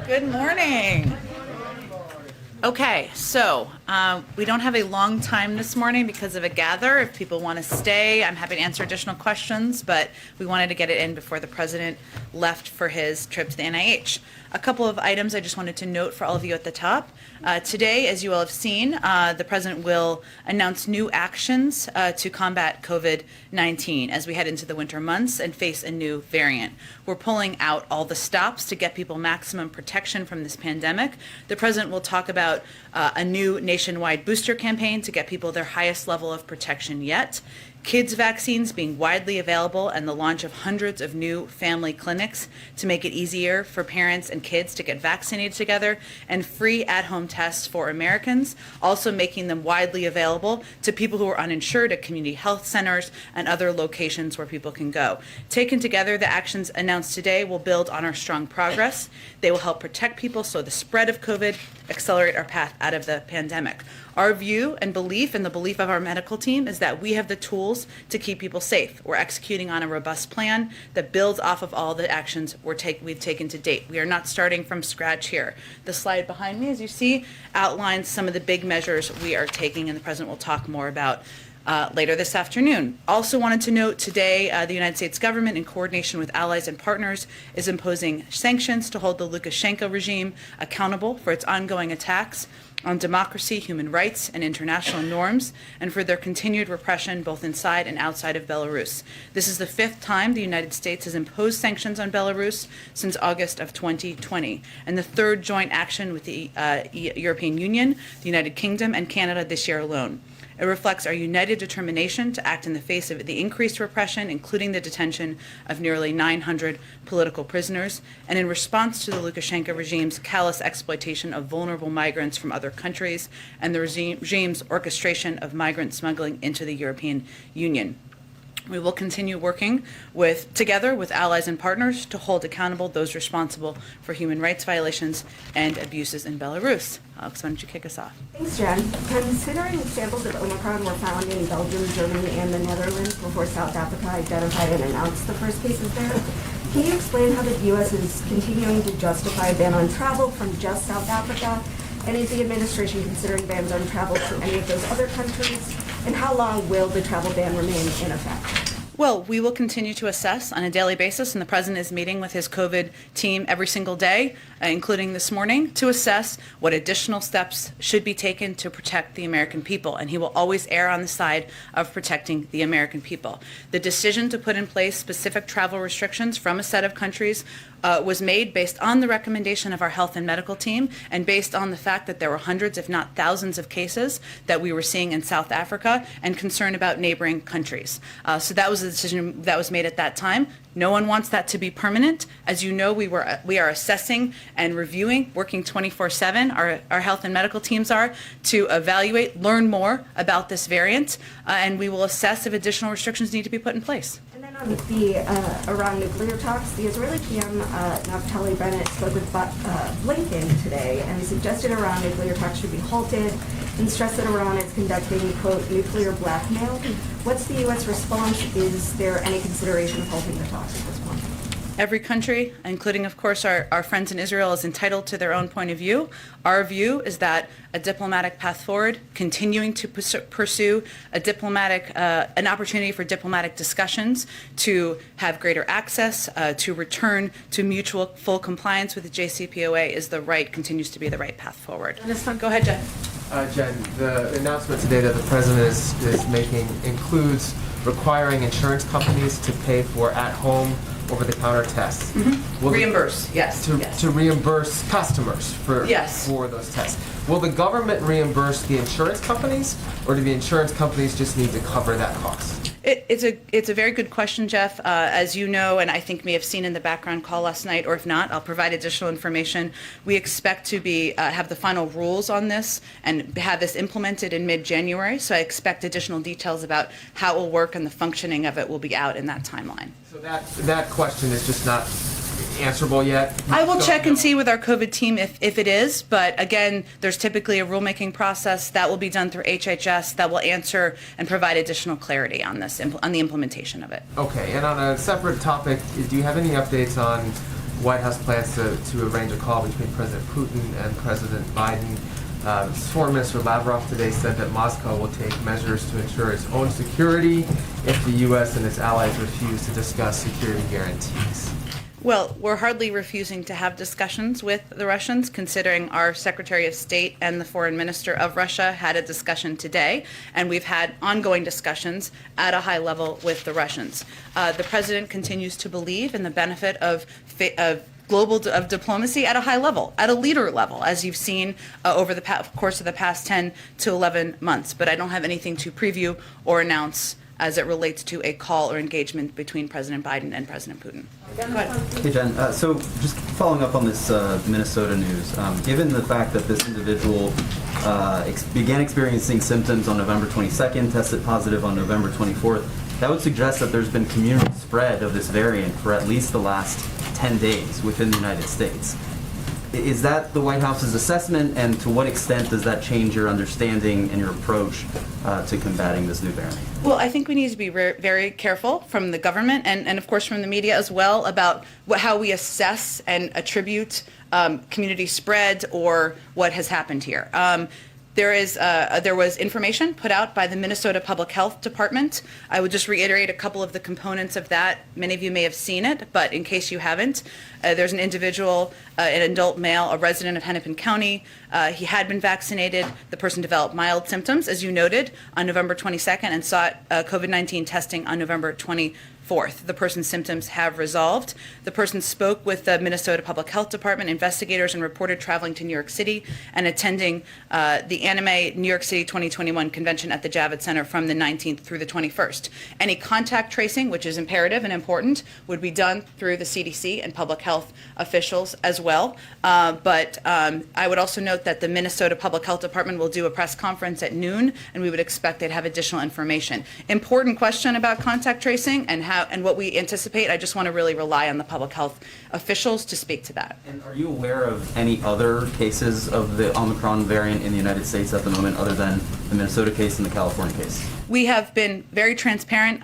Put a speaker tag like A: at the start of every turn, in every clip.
A: Good morning. Okay, so we don't have a long time this morning because of a gather. If people want to stay, I'm happy to answer additional questions, but we wanted to get it in before the president left for his trip to the NIH. A couple of items I just wanted to note for all of you at the top. Today, as you all have seen, the president will announce new actions to combat COVID-19 as we head into the winter months and face a new variant. We're pulling out all the stops to get people maximum protection from this pandemic. The president will talk about a new nationwide booster campaign to get people their highest level of protection yet. Kids vaccines being widely available and the launch of hundreds of new family clinics to make it easier for parents and kids to get vaccinated together, and free at-home tests for Americans, also making them widely available to people who are uninsured at community health centers and other locations where people can go. Taken together, the actions announced today will build on our strong progress. They will help protect people so the spread of COVID accelerate our path out of the pandemic. Our view and belief, and the belief of our medical team, is that we have the tools to keep people safe. We're executing on a robust plan that builds off of all the actions we've taken to date. We are not starting from scratch here. The slide behind me, as you see, outlines some of the big measures we are taking, and the president will talk more about later this afternoon. Also wanted to note today, the United States government, in coordination with allies and partners, is imposing sanctions to hold the Lukashenko regime accountable for its ongoing attacks on democracy, human rights, and international norms, and for their continued repression both inside and outside of Belarus. This is the 5th time the United States has imposed sanctions on Belarus since August of 2020, and the 3rd joint action with the European Union, the United Kingdom, and Canada this year alone. It reflects our united determination to act in the face of the increased repression, including the detention of nearly 900 political prisoners, and in response to the Lukashenko regime's callous exploitation of vulnerable migrants from other countries and the regime's orchestration of migrant smuggling into the European Union. We will continue working together with allies and partners to hold accountable those responsible for human rights violations and abuses in Belarus. Alex, why don't you kick us off?
B: Thanks, Jen. Considering samples of Omicron were found in Belgium, Germany, and the Netherlands before South Africa identified and announced the first cases there, can you explain how the U.S. is continuing to justify a ban on travel from just South Africa? And is the administration considering bans on travel to any of those other countries? And how long will the travel ban remain in effect?
A: Well, we will continue to assess on a daily basis, and the president is meeting with his COVID team every single day, including this morning, to assess what additional steps should be taken to protect the American people. And he will always err on the side of protecting the American people. The decision to put in place specific travel restrictions from a set of countries was made based on the recommendation of our health and medical team, and based on the fact that there were hundreds, if not thousands, of cases that we were seeing in South Africa and concern about neighboring countries. So that was the decision that was made at that time. No one wants that to be permanent. As you know, we are assessing and reviewing, working 24/7. Our health and medical teams are to evaluate, learn more about this variant, and we will assess if additional restrictions need to be put in place.
B: And then on the Iran nuclear talks, the Israeli PM Naftali Bennett spoke with Blinken today and suggested Iran nuclear talks should be halted and stressed that Iran is conducting, quote, nuclear blackmail. What's the U.S. response? Is there any consideration of halting the talks at this point?
A: Every country, including, of course, our friends in Israel, is entitled to their own point of view. Our view is that a diplomatic path forward, continuing to pursue an opportunity for diplomatic discussions to have greater access, to return to mutual full compliance with the JCPOA continues to be the right path forward. Go ahead, Jen.
C: Jen, the announcement today that the president is making includes requiring insurance companies to pay for at-home over-the-counter tests.
A: Mm-hmm. Reimburse, yes.
C: To reimburse customers for those tests. Will the government reimburse the insurance companies, or do the insurance companies just need to cover that cost?
A: It's a very good question, Jeff. As you know, and I think may have seen in the background call last night, or if not, I'll provide additional information. We expect to have the final rules on this and have this implemented in mid-January. So I expect additional details about how it will work and the functioning of it will be out in that timeline.
C: So that question is just not answerable yet?
A: I will
C: Don't
A: check and
C: know.
A: see with our COVID team if it is, but again, there's typically a rulemaking process that will be done through HHS that will answer and provide additional clarity on this, on the implementation of it.
C: Okay, and on a separate topic, do you have any updates on White House plans to arrange a call between President Putin and President Biden? Foreign Minister Lavrov today said that Moscow will take measures to ensure its own security if the U.S. and its allies refuse to discuss security guarantees.
A: Well, we're hardly refusing to have discussions with the Russians, considering our Secretary of State and the Foreign Minister of Russia had a discussion today, and we've had ongoing discussions at a high level with the Russians. The President continues to believe in the benefit of global diplomacy at a high level, at a leader level, as you've seen over the course of the past 10 to 11 months. But I don't have anything to preview or announce as it relates to a call or engagement between President Biden and President Putin. Go ahead.
D: Hey, Jen. So just following up on this Minnesota news, given the fact that this individual began experiencing symptoms on November 22nd, tested positive on November 24th, that would suggest that there's been community spread of this variant for at least the last 10 days within the United States. Is that the White House's assessment, and to what extent does that change your understanding and your approach to combating this new variant?
A: Well, I think we need to be very careful from the government and of course from the media as well about how we assess and attribute community spread or what has happened here. There was information put out by the Minnesota Public Health Department. I would just reiterate a couple of the components of that. Many of you may have seen it, but in case you haven't, there's an individual, an adult male, a resident of Hennepin County. He had been vaccinated. The person developed mild symptoms, as you noted, on November 22nd and sought COVID-19 testing on November 24th. The person's symptoms have resolved. The person spoke with the Minnesota Public Health Department investigators and reported traveling to New York City and attending the Anime New York City 2021 convention at the Javits Center from the 19th through the 21st. Any contact tracing, which is imperative and important, would be done through the CDC and public health officials as well. But I would also note that the Minnesota Public Health Department will do a press conference at noon, and we would expect they'd have additional information. Important question about contact tracing and what we anticipate. I just want to really rely on the public health officials to speak to that.
D: And are you aware of any other cases of the Omicron variant in the United States at the moment, other than the Minnesota case and the California case?
A: We have been very transparent.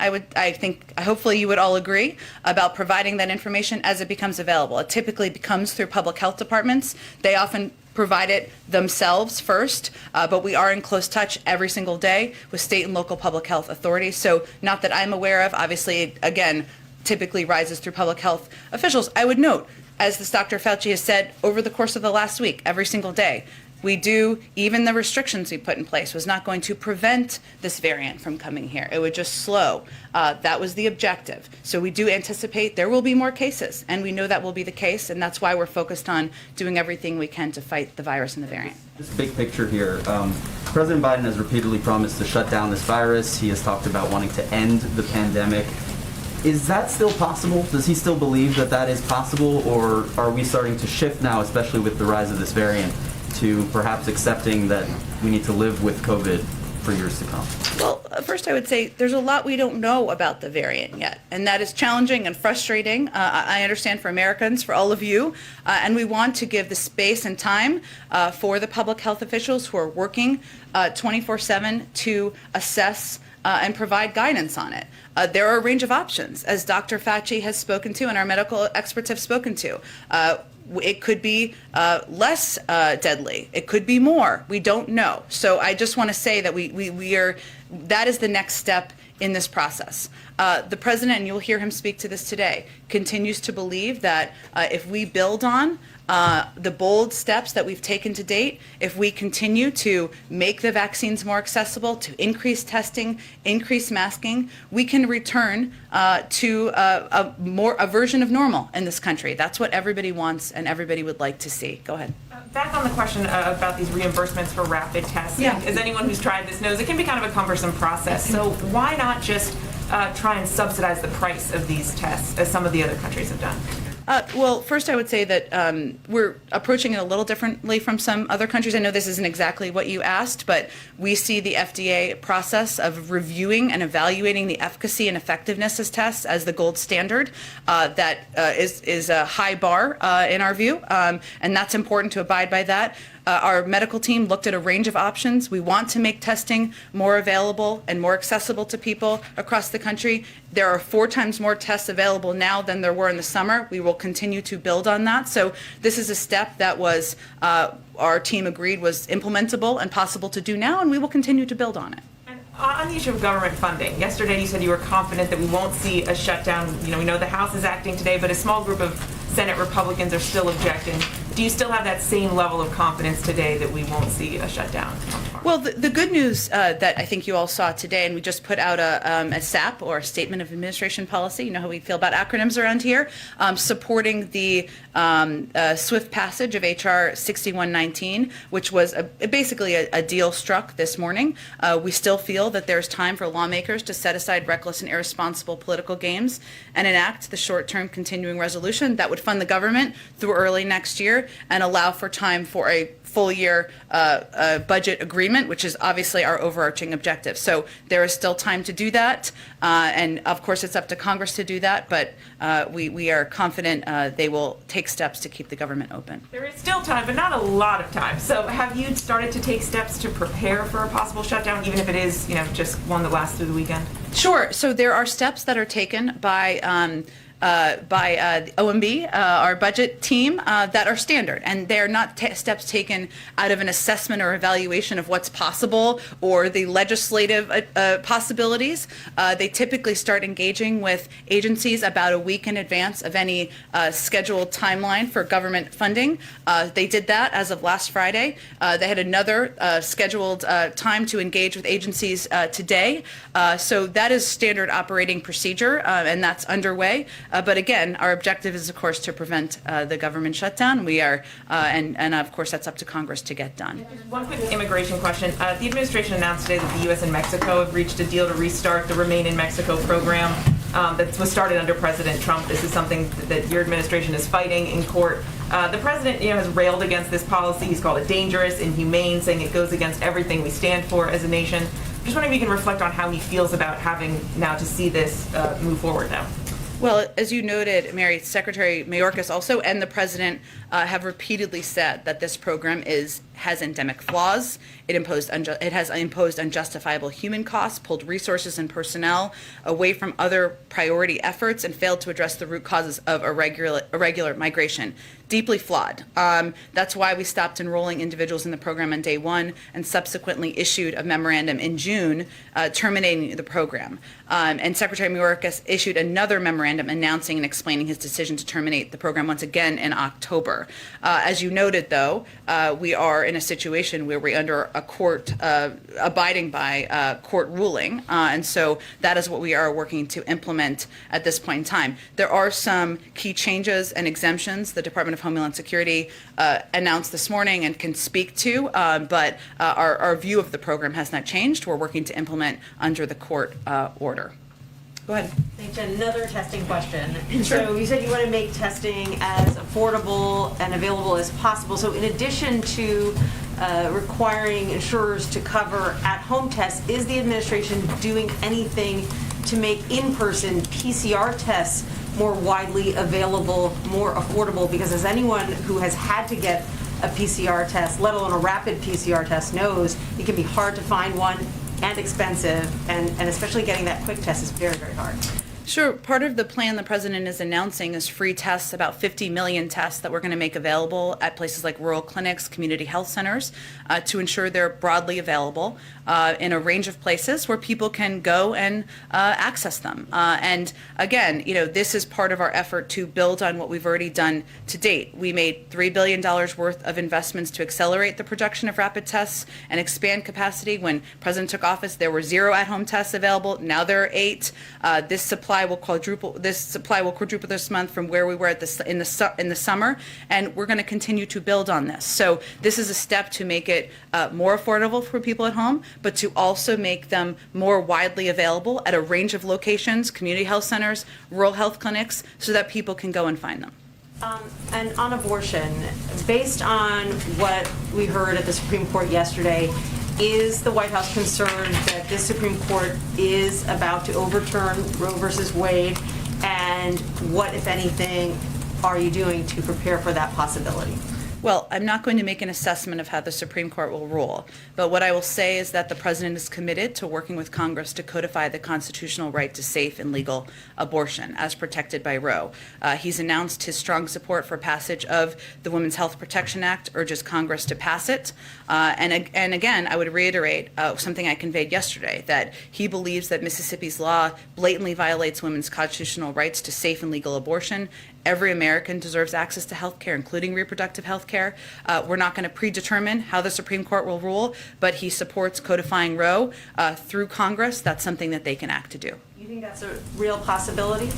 A: Hopefully you would all agree about providing that information as it becomes available. It typically comes through public health departments. They often provide it themselves first, but we are in close touch every single day with state and local public health authorities. So not that I'm aware of, obviously, it, again, typically rises through public health officials. I would note, as this Dr. Fauci has said over the course of the last week, every single day, even the restrictions we put in place was not going to prevent this variant from coming here. It would just slow. That was the objective. So we do anticipate there will be more cases, and we know that will be the case, and that's why we're focused on doing everything we can to fight the virus and the variant.
D: Just big picture here. President Biden has repeatedly promised to shut down this virus. He has talked about wanting to end the pandemic. Is that still possible? Does he still believe that that is possible, or are we starting to shift now, especially with the rise of this variant, to perhaps accepting that we need to live with COVID for years to come?
A: Well, first I would say there's a lot we don't know about the variant yet, and that is challenging and frustrating. I understand for Americans, for all of you, and we want to give the space and time for the public health officials who are working 24/7 to assess and provide guidance on it. There are a range of options, as Dr. Fauci has spoken to and our medical experts have spoken to. It could be less deadly. It could be more. We don't know. So I just want to say that that is the next step in this process. The president, and you'll hear him speak to this today, continues to believe that if we build on the bold steps that we've taken to date, if we continue to make the vaccines more accessible, to increase testing, increase masking, we can return to a version of normal in this country. That's what everybody wants and everybody would like to see. Go ahead.
E: Back on the question about these reimbursements for rapid testing, as anyone who's tried this knows, it can be kind of a cumbersome process. So why not just try and subsidize the price of these tests, as some of the other countries have done?
A: Well, first I would say that we're approaching it a little differently from some other countries. I know this isn't exactly what you asked, but we see the FDA process of reviewing and evaluating the efficacy and effectiveness of tests as the gold standard. That is a high bar in our view, and that's important to abide by that. Our medical team looked at a range of options. We want to make testing more available and more accessible to people across the country. There are 4 times more tests available now than there were in the summer. We will continue to build on that. So this is a step that was our team agreed was implementable and possible to do now, and we will continue to build on it.
E: And on the issue of government funding, yesterday you said you were confident that we won't see a shutdown. You know, we know the House is acting today, but a small group of Senate Republicans are still objecting. Do you still have that same level of confidence today that we won't see a shutdown?
A: Well, the good news that I think you all saw today, and we just put out a SAP, or a Statement of Administration Policy, you know how we feel about acronyms around here, supporting the swift passage of H.R. 6119, which was basically a deal struck this morning. We still feel that there's time for lawmakers to set aside reckless and irresponsible political games and enact the short-term continuing resolution that would fund the government through early next year and allow for time for a full year budget agreement, which is obviously our overarching objective. So there is still time to do that. And of course, it's up to Congress to do that. But we are confident they will take steps to keep the government open.
E: There is still time, but not a lot of time. So have you started to take steps to prepare for a possible shutdown, even if it is, you know, just one that lasts through the weekend?
A: Sure. So there are steps that are taken by the OMB, our budget team, that are standard. And they're not steps taken out of an assessment or evaluation of what's possible or the legislative possibilities. They typically start engaging with agencies about a week in advance of any scheduled timeline for government funding. They did that as of last Friday. They had another scheduled time to engage with agencies today. So that is standard operating procedure, and that's underway. But again, our objective is, of course, to prevent the government shutdown. We are, and of course, that's up to Congress to get done.
E: One quick immigration question. The administration announced today that the U.S. and Mexico have reached a deal to restart the Remain in Mexico program that was started under President Trump. This is something that your administration is fighting in court. The president, has railed against this policy. He's called it dangerous, inhumane, saying it goes against everything we stand for as a nation. I'm just wondering if you can reflect on how he feels about having now to see this move forward now.
A: Well, as you noted, Mary, Secretary Mayorkas also and the president have repeatedly said that this program has endemic flaws. It has imposed unjustifiable human costs, pulled resources and personnel away from other priority efforts, and failed to address the root causes of irregular migration. Deeply flawed. That's why we stopped enrolling individuals in the program on day one and subsequently issued a memorandum in June terminating the program. And Secretary Mayorkas issued another memorandum announcing and explaining his decision to terminate the program once again in October. As you noted, though, we are in a situation where we're under a court, abiding by court ruling. And so that is what we are working to implement at this point in time. There are some key changes and exemptions the Department of Homeland Security announced this morning and can speak to, but our view of the program has not changed. We're working to implement under the court order. Go ahead.
F: Thanks, Jen. Another testing question. So you said you want to make testing as affordable and available as possible. So in addition to requiring insurers to cover at-home tests, is the administration doing anything to make in-person PCR tests more widely available, more affordable? Because as anyone who has had to get a PCR test, let alone a rapid PCR test, knows, it can be hard to find one and expensive, and especially getting that quick test is very, very hard.
A: Sure. Part of the plan the president is announcing is free tests, about 50 million tests that we're going to make available at places like rural clinics, community health centers, to ensure they're broadly available in a range of places where people can go and access them. And again, this is part of our effort to build on what we've already done to date. We made $3 billion worth of investments to accelerate the production of rapid tests and expand capacity. When President took office, there were 0 at-home tests available. Now there are 8. This supply will quadruple this month from where we were at in the summer, and we're going to continue to build on this. So this is a step to make it more affordable for people at home, but to also make them more widely available at a range of locations, community health centers, rural health clinics, so that people can go and find them.
F: And on abortion, based on what we heard at the Supreme Court yesterday, is the White House concerned that this Supreme Court is about to overturn Roe versus Wade? And what, if anything, are you doing to prepare for that possibility?
A: Well, I'm not going to make an assessment of how the Supreme Court will rule, but what I will say is that the President is committed to working with Congress to codify the constitutional right to safe and legal abortion as protected by Roe. He's announced his strong support for passage of the Women's Health Protection Act, urges Congress to pass it. And again, I would reiterate something I conveyed yesterday, that he believes that Mississippi's law blatantly violates women's constitutional rights to safe and legal abortion. Every American deserves access to health care, including reproductive health care. We're not going to predetermine how the Supreme Court will rule, but he supports codifying Roe through Congress. That's something that they can act to do.
F: You think that's a real possibility?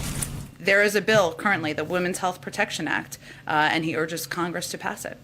A: There is a bill currently, the Women's Health Protection Act, and he urges Congress to pass it.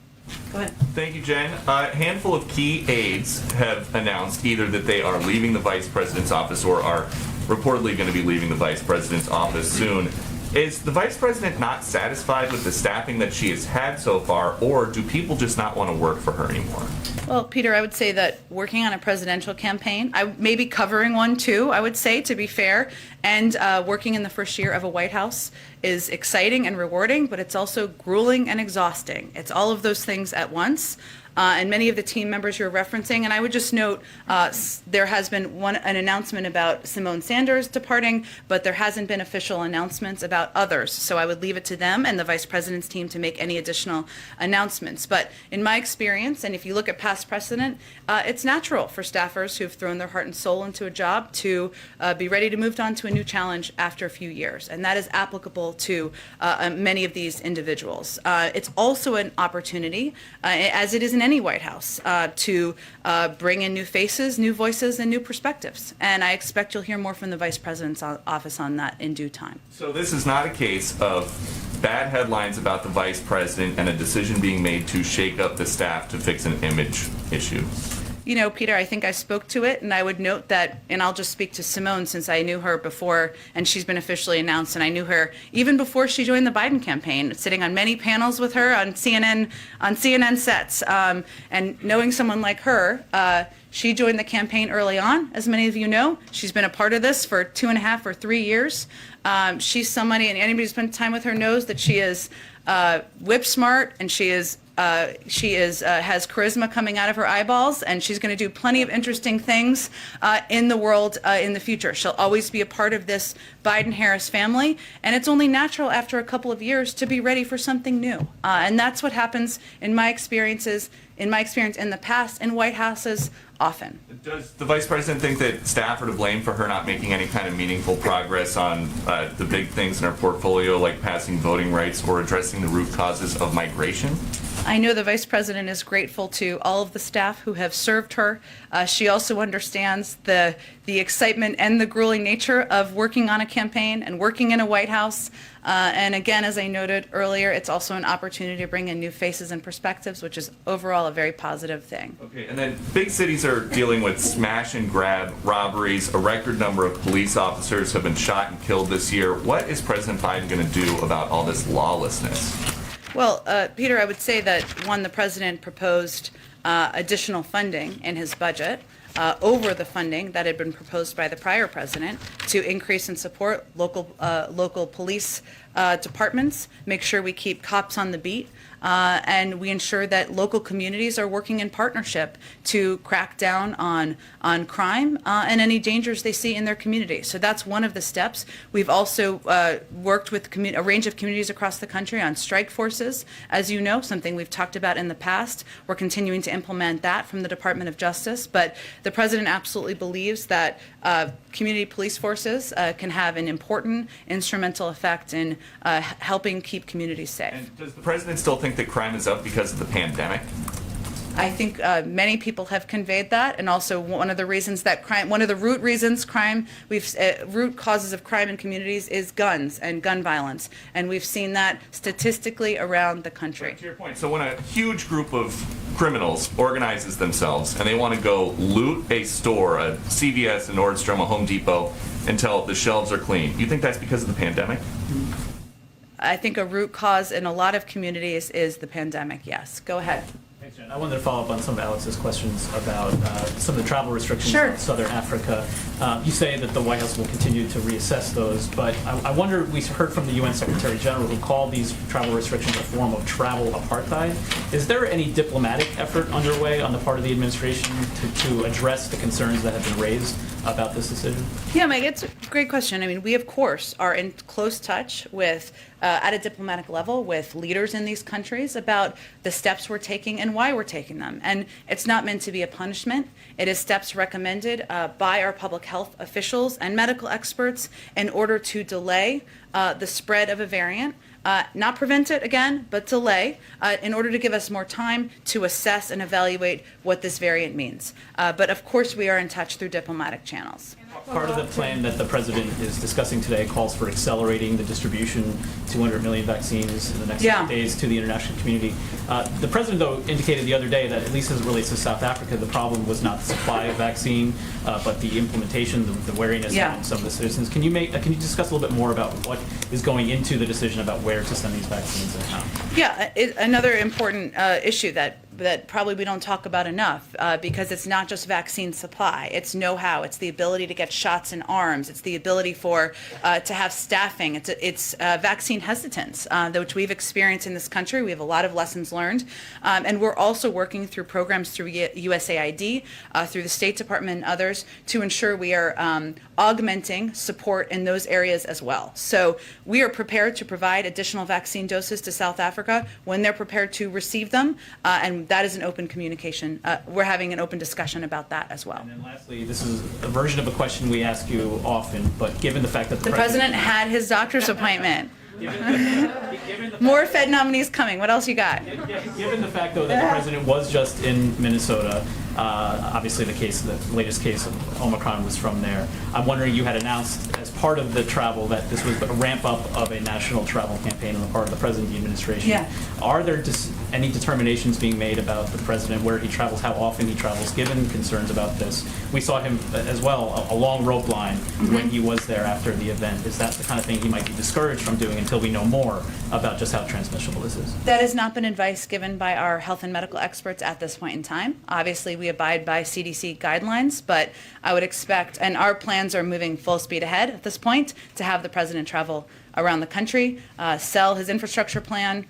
F: Go ahead.
G: Thank you, Jen. A handful of key aides have announced either that they are leaving the vice president's office or are reportedly going to be leaving the vice president's office soon. Is the vice president not satisfied with the staffing that she has had so far, or do people just not want to work for her anymore?
A: Well, Peter, I would say that working on a presidential campaign, I may be covering one too, I would say, to be fair, and working in the first year of a White House is exciting and rewarding, but it's also grueling and exhausting. It's all of those things at once. And many of the team members you're referencing, and I would just note there has been an announcement about Simone Sanders departing, but there hasn't been official announcements about others. So I would leave it to them and the vice president's team to make any additional announcements. But in my experience, and if you look at past precedent, it's natural for staffers who've thrown their heart and soul into a job to be ready to move on to a new challenge after a few years. And that is applicable to many of these individuals. It's also an opportunity, as it is in any White House, to bring in new faces, new voices, and new perspectives. And I expect you'll hear more from the Vice President's office on that in due time.
G: So this is not a case of bad headlines about the vice president and a decision being made to shake up the staff to fix an image issue.
A: You know, Peter, I think I spoke to it, and I would note that, and I'll just speak to Simone since I knew her before, and she's been officially announced, and I knew her even before she joined the Biden campaign, sitting on many panels with her on CNN sets, and knowing someone like her. She joined the campaign early on, as many of you know. She's been a part of this for 2.5 or 3 years. She's somebody, and anybody who's spent time with her knows that she is whip smart, and she has charisma coming out of her eyeballs, and she's going to do plenty of interesting things in the world in the future. She'll always be a part of this Biden-Harris family, and it's only natural after a couple of years to be ready for something new. And that's what happens in my experience in the past in White Houses often.
G: Does the vice president think that staff are to blame for her not making any kind of meaningful progress on the big things in her portfolio, like passing voting rights or addressing the root causes of migration?
A: I know the Vice President is grateful to all of the staff who have served her. She also understands the excitement and the grueling nature of working on a campaign and working in a White House. And again, as I noted earlier, it's also an opportunity to bring in new faces and perspectives, which is overall a very positive thing.
G: Okay, and then big cities are dealing with smash and grab robberies. A record number of police officers have been shot and killed this year. What is President Biden going to do about all this lawlessness?
A: Well, Peter, I would say that, one, the president proposed additional funding in his budget over the funding that had been proposed by the prior president to increase and support local police departments, make sure we keep cops on the beat, and we ensure that local communities are working in partnership to crack down on crime and any dangers they see in their community. So that's one of the steps. We've also worked with a range of communities across the country on strike forces, as you know, something we've talked about in the past. We're continuing to implement that from the Department of Justice, but the president absolutely believes that community police forces can have an important instrumental effect in helping keep communities safe.
G: And does the president still think that crime is up because of the pandemic?
A: I think many people have conveyed that, and also one of the reasons that one of the root causes of crime in communities is guns and gun violence, and we've seen that statistically around the country.
G: Right, to your point, so when a huge group of criminals organizes themselves and they want to go loot a store, a CVS, a Nordstrom, a Home Depot, until the shelves are clean, you think that's because of the pandemic?
A: I think a root cause in a lot of communities is the pandemic, yes. Go ahead.
H: Thanks, Jen. I wanted to follow up on some of Alex's questions about some of the travel restrictions
A: Sure.
H: in Southern Africa. You say that the White House will continue to reassess those, but I wonder, we heard from the UN Secretary General who called these travel restrictions a form of travel apartheid. Is there any diplomatic effort underway on the part of the administration to address the concerns that have been raised about this decision?
A: Yeah, Mike, it's a great question. I mean, we, of course, are in close touch with, at a diplomatic level, with leaders in these countries about the steps we're taking and why we're taking them. And it's not meant to be a punishment. It is steps recommended by our public health officials and medical experts in order to delay the spread of a variant. Not prevent it again, but delay in order to give us more time to assess and evaluate what this variant means. But of course, we are in touch through diplomatic channels.
H: Part of the plan that the president is discussing today calls for accelerating the distribution, 200 million vaccines in the next
A: Yeah.
H: days to the international community. The president, though, indicated the other day that at least as it relates to South Africa, the problem was not the supply of vaccine, but the implementation, the wariness
A: Yeah.
H: among some of the citizens. Can you discuss a little bit more about what is going into the decision about where to send these vaccines and how?
A: Yeah, another important issue that probably we don't talk about enough because it's not just vaccine supply. It's know-how. It's the ability to get shots in arms. It's the ability for to have staffing. It's vaccine hesitance, which we've experienced in this country. We have a lot of lessons learned. And we're also working through programs through USAID, through the State Department and others to ensure we are augmenting support in those areas as well. So we are prepared to provide additional vaccine doses to South Africa when they're prepared to receive them. And that is an open communication. We're having an open discussion about that as well.
H: And then lastly, this is a version of a question we ask you often, but given the fact that
A: The president had his doctor's appointment.
H: given the
A: More Fed nominees coming. What else you got?
H: Given the fact, though, that the president was just in Minnesota, obviously the latest case of Omicron was from there. I'm wondering, you had announced as part of the travel that this was a ramp up of a national travel campaign on the part of the president and the administration.
A: Yeah.
H: Are there any determinations being made about the president, where he travels, how often he travels, given concerns about this? We saw him as well, a long rope line when he was there after the event. Is that the kind of thing he might be discouraged from doing until we know more about just how transmissible this is?
A: That has not been advice given by our health and medical experts at this point in time. Obviously, we abide by CDC guidelines, but I would expect, and our plans are moving full speed ahead at this point, to have the president travel around the country, sell his infrastructure plan,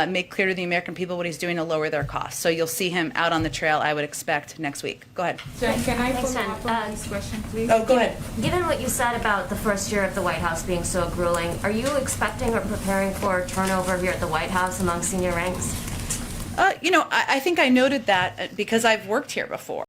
A: make clear to the American people what he's doing to lower their costs. So you'll see him out on the trail, I would expect, next week. Go ahead.
I: Jen, can I
J: Thanks,
I: follow
J: Jen.
I: up on this question, please?
A: Oh, go ahead.
J: Given what you said about the first year of the White House being so grueling, are you expecting or preparing for turnover here at the White House among senior ranks?
A: I think I noted that because I've worked here before.